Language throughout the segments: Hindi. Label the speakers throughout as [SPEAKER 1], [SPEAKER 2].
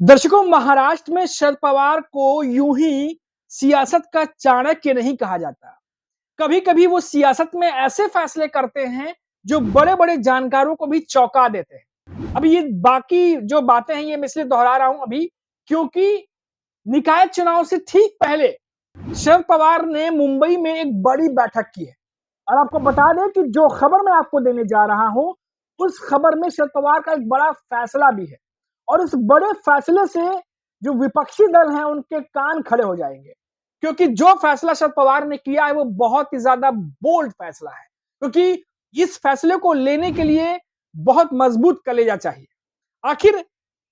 [SPEAKER 1] दर्शकों, महाराष्ट्र में शरद पवार को यूं ही सियासत का चाणक्य नहीं कहा जाता। कभी कभी वो सियासत में ऐसे फैसले करते हैं जो बड़े बड़े जानकारों को भी चौंका देते हैं। अब ये बाकी जो बातें हैं ये मैं इसलिए दोहरा रहा हूं अभी, क्योंकि निकाय चुनाव से ठीक पहले शरद पवार ने मुंबई में एक बड़ी बैठक की है। और आपको बता दें कि जो खबर मैं आपको देने जा रहा हूं, उस खबर में शरद पवार का एक बड़ा फैसला भी है। और इस बड़े फैसले से जो विपक्षी दल हैं उनके कान खड़े हो जाएंगे, क्योंकि जो फैसला शरद पवार ने किया है वो बहुत ही ज्यादा बोल्ड फैसला है। क्योंकि इस फैसले को लेने के लिए बहुत मजबूत कलेजा चाहिए। आखिर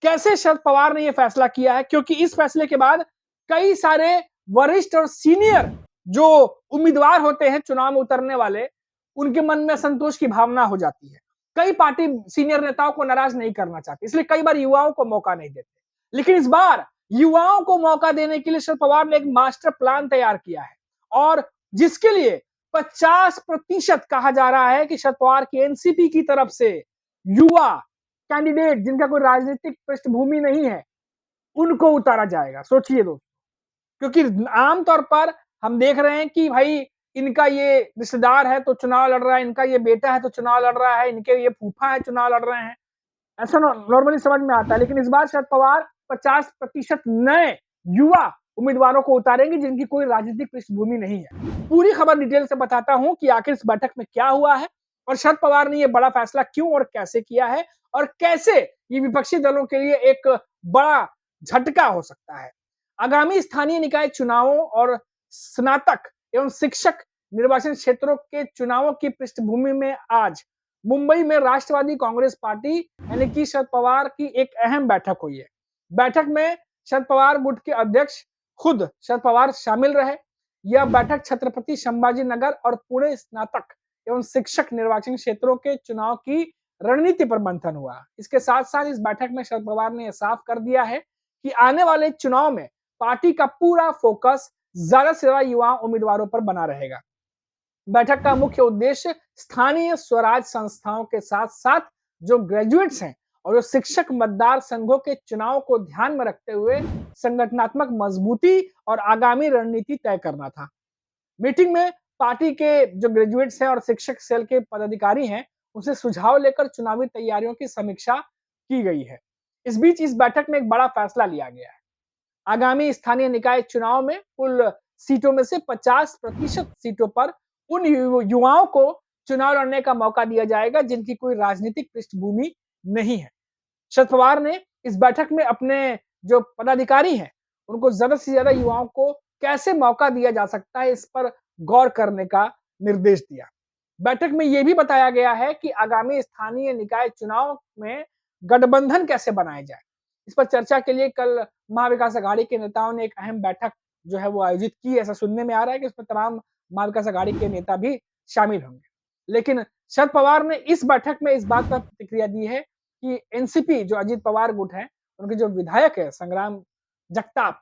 [SPEAKER 1] कैसे शरद पवार ने यह फैसला किया है, क्योंकि इस फैसले के बाद कई सारे वरिष्ठ और सीनियर जो उम्मीदवार होते हैं चुनाव में उतरने वाले, उनके मन में असंतोष की भावना हो जाती है। कई पार्टी सीनियर नेताओं को नाराज नहीं करना चाहती, इसलिए कई बार युवाओं को मौका नहीं देते। लेकिन इस बार युवाओं को मौका देने के लिए शरद पवार ने एक मास्टर प्लान तैयार किया है, और जिसके लिए 50% कहा जा रहा है कि शरद पवार की एनसीपी की तरफ से युवा कैंडिडेट जिनका कोई राजनीतिक पृष्ठभूमि नहीं है, उनको उतारा जाएगा। सोचिए दोस्तों, क्योंकि आमतौर पर हम देख रहे हैं कि भाई इनका ये रिश्तेदार है तो चुनाव लड़ रहा है, इनका ये बेटा है तो चुनाव लड़ रहा है, इनके ये फूफा है चुनाव लड़ रहे हैं। ऐसा नॉर्मली समझ में आता है। लेकिन इस बार शरद पवार 50% नए युवा उम्मीदवारों को उतारेंगे जिनकी कोई राजनीतिक पृष्ठभूमि नहीं है। पूरी खबर डिटेल से बताता हूं कि आखिर इस बैठक में क्या हुआ है और शरद पवार ने यह बड़ा फैसला क्यों और कैसे किया है, और कैसे ये विपक्षी दलों के लिए एक बड़ा झटका हो सकता है। आगामी स्थानीय निकाय चुनावों और स्नातक एवं शिक्षक निर्वाचन क्षेत्रों के चुनावों की पृष्ठभूमि में आज मुंबई में राष्ट्रवादी कांग्रेस पार्टी यानी कि शरद पवार की एक अहम बैठक हुई है। बैठक में शरद पवार गुट के अध्यक्ष खुद शरद पवार शामिल रहे। यह बैठक छत्रपति संभाजी नगर और पुणे स्नातक एवं शिक्षक निर्वाचन क्षेत्रों के चुनाव की रणनीति पर मंथन हुआ। इसके साथ साथ इस बैठक में शरद पवार ने यह साफ कर दिया है कि आने वाले चुनाव में पार्टी का पूरा फोकस ज्यादा से ज्यादा युवा उम्मीदवारों पर बना रहेगा। बैठक का मुख्य उद्देश्य स्थानीय स्वराज संस्थाओं के साथ साथ जो ग्रेजुएट्स हैं और जो शिक्षक मतदार संघों के चुनाव को ध्यान में रखते हुए संगठनात्मक मजबूती और आगामी रणनीति तय करना था। मीटिंग में पार्टी के जो ग्रेजुएट्स हैं और शिक्षक सेल के पदाधिकारी हैं, उनसे सुझाव लेकर चुनावी तैयारियों की समीक्षा की गई है। इस बीच इस बैठक में एक बड़ा फैसला लिया गया है। आगामी स्थानीय निकाय चुनाव में कुल सीटों में से 50% सीटों पर उन युवाओं को चुनाव लड़ने का मौका दिया जाएगा जिनकी कोई राजनीतिक पृष्ठभूमि नहीं है। शरद पवार ने इस बैठक में अपने जो पदाधिकारी हैं उनको ज्यादा से ज्यादा युवाओं को कैसे मौका दिया जा सकता है इस पर गौर करने का निर्देश दिया। बैठक में यह भी बताया गया है कि आगामी स्थानीय निकाय चुनाव में गठबंधन कैसे बनाए जाए। इस पर चर्चा के लिए कल महाविकास अघाड़ी के नेताओं ने एक अहम बैठक जो है वो आयोजित की। ऐसा सुनने में आ रहा है कि उसमें तमाम महाविकास अघाड़ी के नेता भी शामिल होंगे। लेकिन शरद पवार ने इस बैठक में इस बात पर प्रतिक्रिया दी है कि एनसीपी जो अजीत पवार गुट है, उनके जो विधायक है संग्राम जगताप,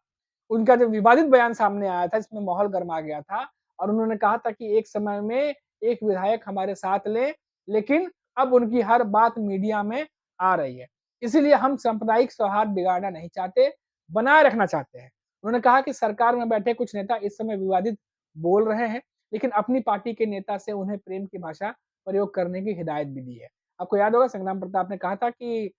[SPEAKER 1] उनका जो विवादित बयान सामने आया था इसमें माहौल गर्मा गया था। और उन्होंने कहा था कि एक समय में एक विधायक हमारे साथ ले, लेकिन अब उनकी हर बात मीडिया में आ रही है। इसीलिए हम सांप्रदायिक सौहार्द बिगाड़ना नहीं चाहते, बनाए रखना चाहते हैं। उन्होंने कहा कि सरकार में बैठे कुछ नेता इस समय विवादित बोल रहे हैं, लेकिन अपनी पार्टी के नेता से उन्हें प्रेम की भाषा प्रयोग करने की हिदायत भी दी है। आपको याद होगा संग्राम प्रताप ने कहा था कि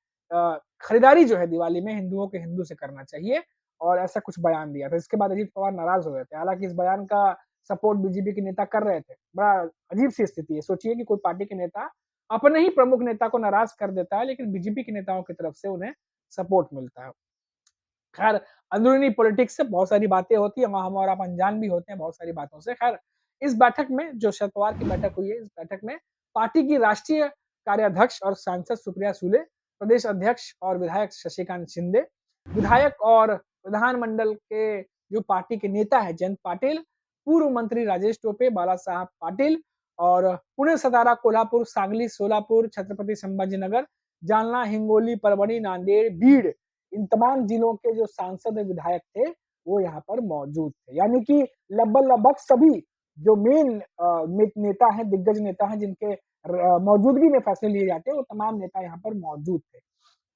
[SPEAKER 1] खरीदारी जो है दिवाली में हिंदुओं के हिंदू से करना चाहिए, और ऐसा कुछ बयान दिया था। इसके बाद अजीत पवार नाराज हो गए थे। हालांकि इस बयान का सपोर्ट बीजेपी के नेता कर रहे थे। बड़ा अजीब सी स्थिति है। सोचिए कि कोई पार्टी के नेता अपने ही प्रमुख नेता को नाराज कर देता है, लेकिन बीजेपी के नेताओं की तरफ से उन्हें सपोर्ट मिलता है। खैर, अंदरूनी पॉलिटिक्स से बहुत सारी बातें होती है, हम और आप अनजान भी होते हैं बहुत सारी बातों से। खैर, इस बैठक में जो शरद पवार की बैठक हुई है, इस बैठक में पार्टी की राष्ट्रीय कार्याध्यक्ष और सांसद सुप्रिया सुले, प्रदेश अध्यक्ष और विधायक शशिकांत शिंदे, विधायक और विधानमंडल के जो पार्टी के नेता है जयंत पाटिल, पूर्व मंत्री राजेश टोपे, बाला साहब पाटिल, और पुणे, सतारा, कोल्हापुर, सांगली, सोलापुर, छत्रपति संभाजीनगर, जालना, हिंगोली, परभणी, नांदेड़, बीड़, इन तमाम जिलों के जो सांसद विधायक थे वो यहाँ पर मौजूद थे। यानी कि लगभग सभी जो मेन नेता हैं, दिग्गज नेता हैं जिनके मौजूदगी में फैसले लिए जाते हैं, वो तमाम नेता यहाँ पर मौजूद थे।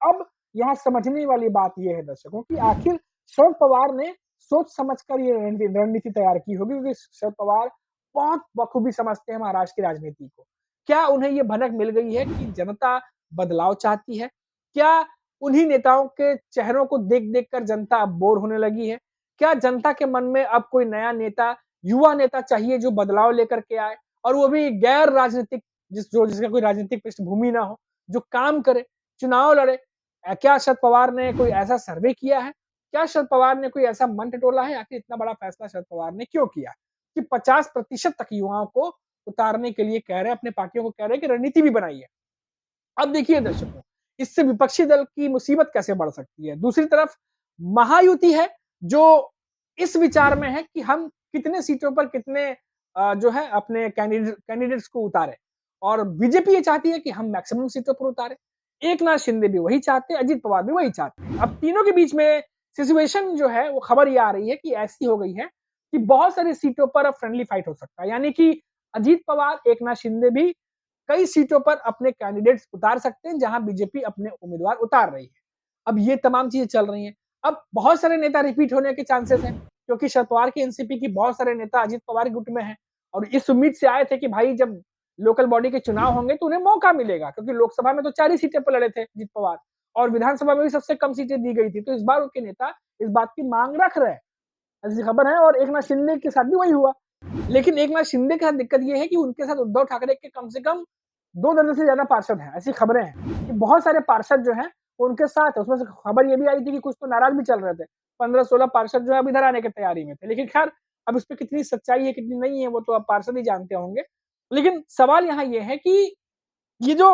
[SPEAKER 1] अब यहाँ समझने वाली बात ये है दर्शकों कि आखिर शरद पवार ने सोच समझकर ये रणनीति तैयार की होगी, क्योंकि शरद पवार बहुत बखूबी समझते हैं महाराष्ट्र की राजनीति को। क्या उन्हें ये भनक मिल गई है कि जनता बदलाव चाहती है? क्या उन्हीं नेताओं के चेहरों को देख-देख कर जनता अब बोर होने लगी है? क्या जनता के मन में अब कोई नया नेता, युवा नेता चाहिए जो बदलाव लेकर के आए और वो भी गैर राजनीतिक जिसका कोई राजनीतिक पृष्ठभूमि ना हो, जो काम करे, चुनाव लड़े? क्या शरद पवार ने कोई ऐसा सर्वे किया है? क्या शरद पवार ने कोई ऐसा मन टटोला है? आखिर इतना बड़ा फैसला शरद पवार ने क्यों किया कि 50% तक युवाओं को उतारने के लिए कह रहे हैं, अपने पार्टियों को कह रहे हैं कि रणनीति भी बनाइए। अब देखिए दर्शकों, इससे विपक्षी दल की मुसीबत कैसे बढ़ सकती है। दूसरी तरफ महायुति है जो इस विचार में है कि हम कितने सीटों पर कितने जो है अपने कैंडिडेट्स को उतारें और बीजेपी ये चाहती है कि हम मैक्सिमम सीटों पर उतारें। एकनाथ शिंदे भी वही चाहते हैं, अजित पवार भी वही चाहते हैं। अब तीनों के बीच में सिचुएशन जो है वो खबर ये आ रही है कि ऐसी हो गई है कि बहुत सारी सीटों पर अब फ्रेंडली फाइट हो सकता है। यानी कि अजित पवार, एकनाथ शिंदे भी कई सीटों पर अपने कैंडिडेट्स उतार सकते हैं जहां बीजेपी अपने उम्मीदवार उतार रही है। अब ये तमाम चीजें चल रही हैं। अब बहुत सारे नेता रिपीट होने के चांसेस हैं क्योंकि शरद पवार की एनसीपी की बहुत सारे नेता अजित पवार के गुट में हैं और इस उम्मीद से आए थे कि भाई जब लोकल बॉडी के चुनाव होंगे तो उन्हें मौका मिलेगा, क्योंकि लोकसभा में तो 4 ही सीटें पर लड़े थे अजित पवार और विधानसभा में भी सबसे कम सीटें दी गई थी। तो इस बार उनके नेता इस बात की मांग रख रहे हैं, ऐसी खबर है। और एकनाथ शिंदे के साथ भी वही हुआ। लेकिन एकनाथ शिंदे के साथ दिक्कत ये है कि उनके साथ उद्धव ठाकरे के कम से कम 2 दर्जन से ज्यादा पार्षद हैं। ऐसी खबरें हैं कि बहुत सारे पार्षद जो हैं वो उनके साथ है। उसमें से खबर ये भी आई थी कि कुछ तो नाराज भी चल रहे थे। 15-16 पार्षद जो है अब इधर आने की तैयारी में थे। लेकिन खैर अब इस पे कितनी सच्चाई है कितनी नहीं है वो तो अब पार्षद ही जानते होंगे। लेकिन सवाल यहाँ ये है कि ये जो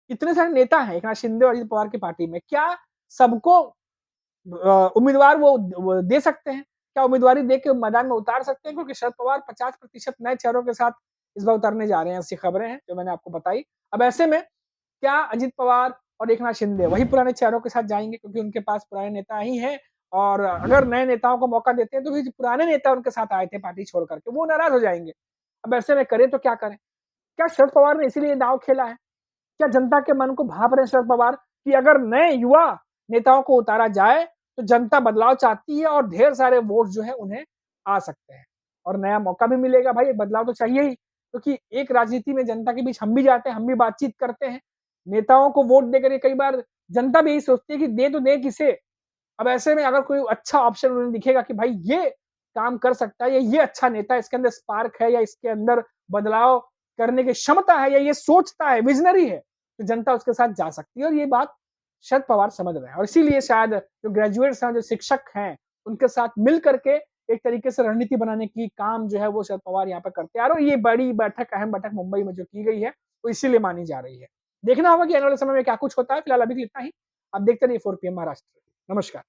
[SPEAKER 1] इतने सारे नेता हैं एकनाथ शिंदे और अजित पवार की पार्टी में, क्या सबको उम्मीदवार वो दे सकते हैं? क्या उम्मीदवारी दे के मैदान में उतार सकते हैं? क्योंकि शरद पवार 50% नए चेहरों के साथ इस बार उतरने जा रहे हैं, ऐसी खबरें हैं जो मैंने आपको बताई। अब ऐसे में क्या अजित पवार और एकनाथ शिंदे वही पुराने चेहरों के साथ जाएँगे, क्योंकि उनके पास पुराने नेता ही हैं और अगर नए नेताओं को मौका देते हैं तो फिर जो पुराने नेता उनके साथ आए थे पार्टी छोड़ कर के, वो नाराज़ हो जाएँगे। अब ऐसे में करें तो क्या करें? क्या शरद पवार ने इसीलिए दाँव खेला है? क्या जनता के मन को भाँप रहे हैं शरद पवार कि अगर नए युवा नेताओं को उतारा जाए तो जनता बदलाव चाहती है और ढेर सारे वोट जो है उन्हें आ सकते हैं और नया मौका भी मिलेगा। भाई बदलाव तो चाहिए ही, क्योंकि एक राजनीति में जनता के बीच हम भी जाते हैं, हम भी बातचीत करते हैं। नेताओं को वोट देकर के कई बार जनता भी यही सोचती है कि दे तो दे किसे? अब ऐसे में अगर कोई अच्छा ऑप्शन उन्हें दिखेगा कि भाई ये काम कर सकता है या ये अच्छा नेता है, इसके अंदर स्पार्क है या इसके अंदर बदलाव करने की क्षमता है या ये सोचता है, विज़नरी है, तो जनता उसके साथ जा सकती है और ये बात शरद पवार समझ रहे हैं और इसीलिए शायद जो ग्रेजुएट्स हैं, जो शिक्षक हैं, उनके साथ मिल करके एक तरीके से रणनीति बनाने की काम जो है वो शरद पवार यहाँ पे करते आ रहे हैं और ये बड़ी बैठक, अहम बैठक मुंबई में जो की गई है, वो इसीलिए मानी जा रही है। देखना होगा कि आने वाले समय में क्या कुछ होता है। फिलहाल अभी के लिए इतना ही। आप देखते रहिए 4 पीएम महाराष्ट्र। नमस्कार।